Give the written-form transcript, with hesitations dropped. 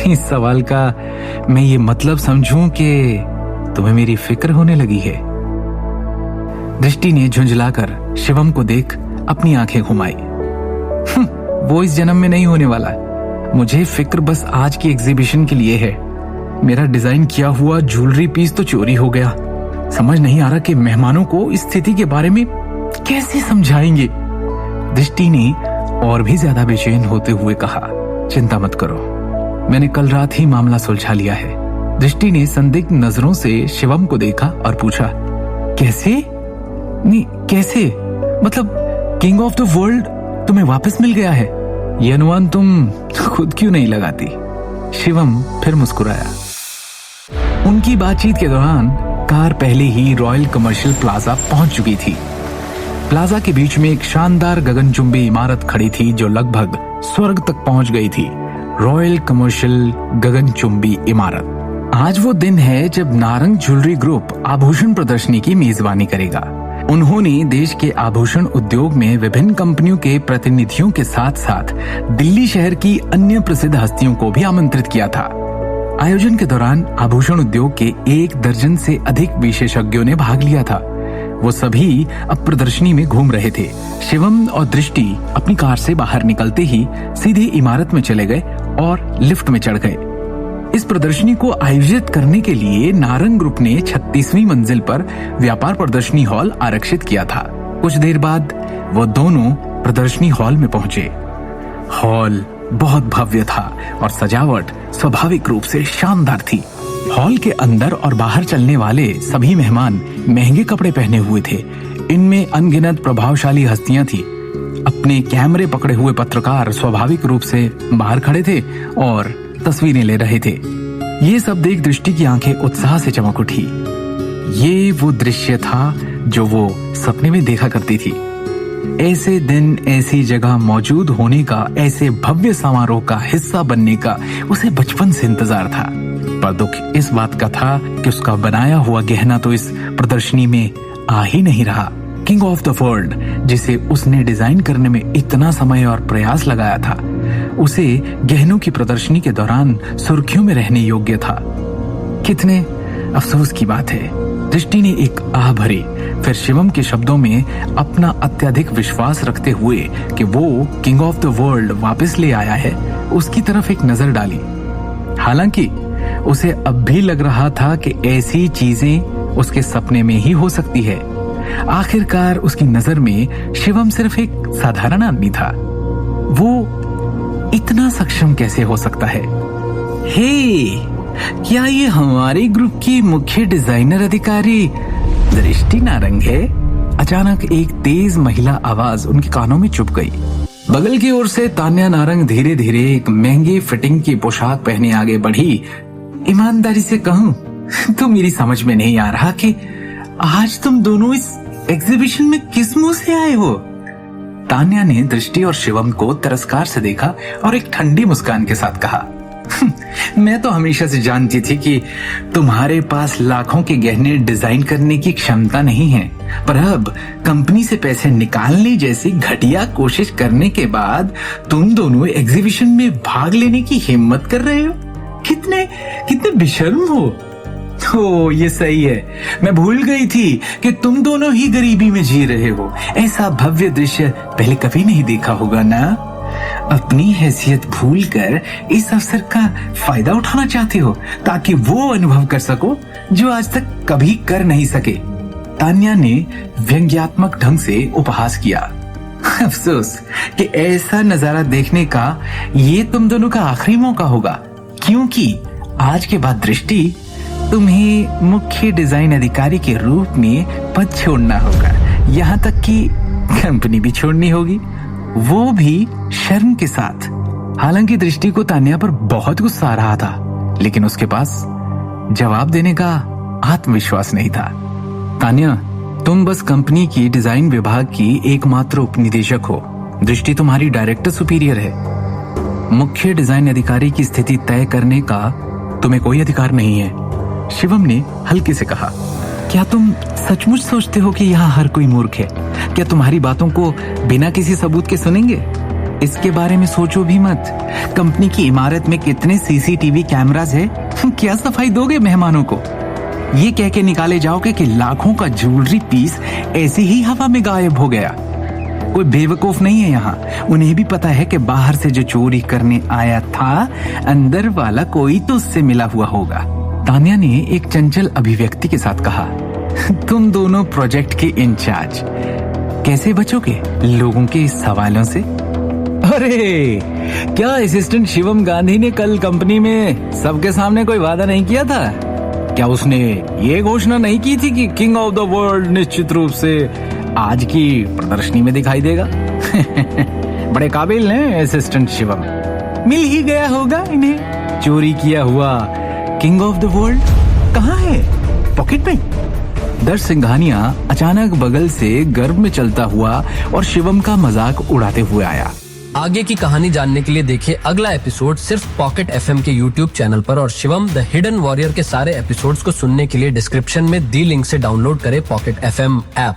इस सवाल का मैं ये मतलब समझूं कि तुम्हें मेरी फिक्र होने लगी है? दृष्टि ने झुंझलाकर शिवम को देख अपनी आंखें घुमाई। वो इस जन्म में नहीं होने वाला। मुझे फिक्र बस आज की एग्जीबिशन के लिए है। मेरा डिजाइन किया हुआ ज्वेलरी पीस तो चोरी हो गया। समझ नहीं आ रहा कि मेहमानों को इस स्थिति के बारे में कैसे समझाएंगे। दृष्टि ने और भी ज्यादा बेचैन होते हुए कहा, चिंता मत करो, मैंने कल रात ही मामला सुलझा लिया है। दृष्टि ने संदिग्ध नजरों से शिवम को देखा और पूछा, कैसे? नहीं, कैसे? मतलब किंग ऑफ द वर्ल्ड तुम्हें वापस मिल गया है? ये अनुमान तुम खुद क्यों नहीं लगाती? शिवम फिर मुस्कुराया। उनकी बातचीत के दौरान कार पहले ही रॉयल कमर्शियल प्लाजा पहुंच चुकी थी। प्लाजा के बीच में एक शानदार गगनचुंबी इमारत खड़ी थी जो लगभग स्वर्ग तक पहुंच गई थी। रॉयल कमर्शियल गगनचुंबी इमारत। आज वो दिन है जब नारंग ज्वेलरी ग्रुप आभूषण प्रदर्शनी की मेजबानी करेगा। उन्होंने देश के आभूषण उद्योग में विभिन्न कंपनियों के प्रतिनिधियों के साथ साथ दिल्ली शहर की अन्य प्रसिद्ध हस्तियों को भी आमंत्रित किया था। आयोजन के दौरान आभूषण उद्योग के 1 दर्जन से अधिक विशेषज्ञों ने भाग लिया था। वो सभी अब प्रदर्शनी में घूम रहे थे। शिवम और दृष्टि अपनी कार से बाहर निकलते ही सीधे इमारत में चले गए और लिफ्ट में चढ़ गए। इस प्रदर्शनी को आयोजित करने के लिए नारंग ग्रुप ने 36वीं मंजिल पर व्यापार प्रदर्शनी हॉल आरक्षित किया था। कुछ देर बाद वो दोनों प्रदर्शनी हॉल में पहुंचे। हॉल बहुत भव्य था और सजावट स्वाभाविक रूप से शानदार थी। हॉल के अंदर और बाहर चलने वाले सभी मेहमान महंगे कपड़े पहने हुए थे। इनमें अनगिनत प्रभावशाली हस्तियां थी। अपने कैमरे पकड़े हुए पत्रकार स्वाभाविक रूप से बाहर खड़े थे और तस्वीरें ले रहे थे। ये सब देख दृष्टि की आंखें उत्साह से चमक उठी। ये वो दृश्य था जो वो सपने में देखा करती थी। ऐसे दिन, ऐसी जगह मौजूद होने का, ऐसे भव्य समारोह का हिस्सा बनने का उसे बचपन से इंतजार था। पर दुख इस बात का था कि उसका बनाया हुआ गहना तो इस प्रदर्शनी में आ ही नहीं रहा। किंग ऑफ द वर्ल्ड, जिसे उसने डिजाइन करने में इतना समय और प्रयास लगाया था, उसे गहनों की प्रदर्शनी के दौरान सुर्खियों में रहने योग्य था। कितने अफसोस की बात है। दृष्टि ने एक आह भरी, फिर शिवम के शब्दों में अपना अत्यधिक विश्वास रखते हुए कि वो किंग ऑफ द वर्ल्ड वापस ले आया है, उसकी तरफ एक नजर डाली। हालांकि उसे अब भी लग रहा था कि ऐसी चीजें उसके सपने में ही हो सकती है। आखिरकार उसकी नजर में शिवम सिर्फ एक साधारण आदमी था। वो इतना सक्षम कैसे हो सकता है? हे, क्या ये हमारे ग्रुप की मुख्य डिजाइनर अधिकारी दृष्टि नारंग है? अचानक एक तेज महिला आवाज उनके कानों में चुभ गई। बगल की ओर से तान्या नारंग धीरे धीरे एक महंगी फिटिंग की पोशाक पहने आगे बढ़ी। ईमानदारी से कहूं तो मेरी समझ में नहीं आ रहा कि आज तुम दोनों इस एग्जीबिशन में किस मुंह से आए हो? तान्या ने दृष्टि और शिवम को तिरस्कार से देखा और एक ठंडी मुस्कान के साथ कहा, मैं तो हमेशा से जानती थी कि तुम्हारे पास लाखों के गहने डिजाइन करने की क्षमता नहीं है, पर अब कंपनी से पैसे निकालने जैसी घटिया कोशिश करने के बाद तुम दोनों एग्जीबिशन में भाग लेने की हिम्मत कर रहे हो। कितने बेशर्म हो। ओ, ये सही है, मैं भूल गई थी कि तुम दोनों ही गरीबी में जी रहे हो। ऐसा भव्य दृश्य पहले कभी नहीं देखा होगा ना? अपनी हैसियत भूलकर इस अवसर का फायदा उठाना चाहते हो ताकि वो अनुभव कर सको जो आज तक कभी कर नहीं सके। तान्या ने व्यंग्यात्मक ढंग से उपहास किया। अफसोस कि ऐसा नजारा देखने का ये तुम दोनों का आखिरी मौका होगा, क्योंकि आज के बाद दृष्टि तुम्हें मुख्य डिजाइन अधिकारी के रूप में पद छोड़ना होगा। यहाँ तक कि कंपनी भी छोड़नी होगी, वो भी शर्म के साथ। हालांकि दृष्टि को तान्या पर बहुत गुस्सा आ रहा था, लेकिन उसके पास जवाब देने का आत्मविश्वास नहीं था। तान्या, तुम बस कंपनी की डिजाइन विभाग की एकमात्र उपनिदेशक हो। दृष्टि तुम्हारी डायरेक्टर सुपीरियर है। मुख्य डिजाइन अधिकारी की स्थिति तय करने का तुम्हें कोई अधिकार नहीं है। शिवम ने हल्के से कहा, क्या तुम सचमुच सोचते हो कि यहाँ हर कोई मूर्ख है? क्या तुम्हारी बातों को बिना किसी सबूत के सुनेंगे? इसके बारे में सोचो भी मत। कंपनी की इमारत में कितने सीसीटीवी कैमरास है, क्या सफाई दोगे मेहमानों को? ये कह के निकाले जाओगे कि लाखों का ज्वेलरी पीस ऐसे ही हवा में गायब हो गया। कोई बेवकूफ नहीं है यहाँ, उन्हें भी पता है कि बाहर से जो चोरी करने आया था, अंदर वाला कोई तो उससे मिला हुआ होगा। तान्या ने एक चंचल अभिव्यक्ति के साथ कहा, तुम दोनों प्रोजेक्ट के इंचार्ज, कैसे बचोगे लोगों के इस सवालों से? अरे क्या असिस्टेंट शिवम गांधी ने कल कंपनी में सबके सामने कोई वादा नहीं किया था? क्या उसने ये घोषणा नहीं की थी कि किंग ऑफ द वर्ल्ड निश्चित रूप से आज की प्रदर्शनी में दिखाई देगा? बड़े काबिल हैं असिस्टेंट शिवम, मिल ही गया होगा इन्हें चोरी किया हुआ किंग ऑफ द वर्ल्ड। कहाँ है? पॉकेट में? दर्श सिंघानिया अचानक बगल से गर्भ में चलता हुआ और शिवम का मजाक उड़ाते हुए आया। आगे की कहानी जानने के लिए देखिए अगला एपिसोड सिर्फ पॉकेट एफएम के यूट्यूब चैनल पर, और शिवम द हिडन वॉरियर के सारे एपिसोड्स को सुनने के लिए डिस्क्रिप्शन में दी लिंक से डाउनलोड करें पॉकेट एफएम ऐप।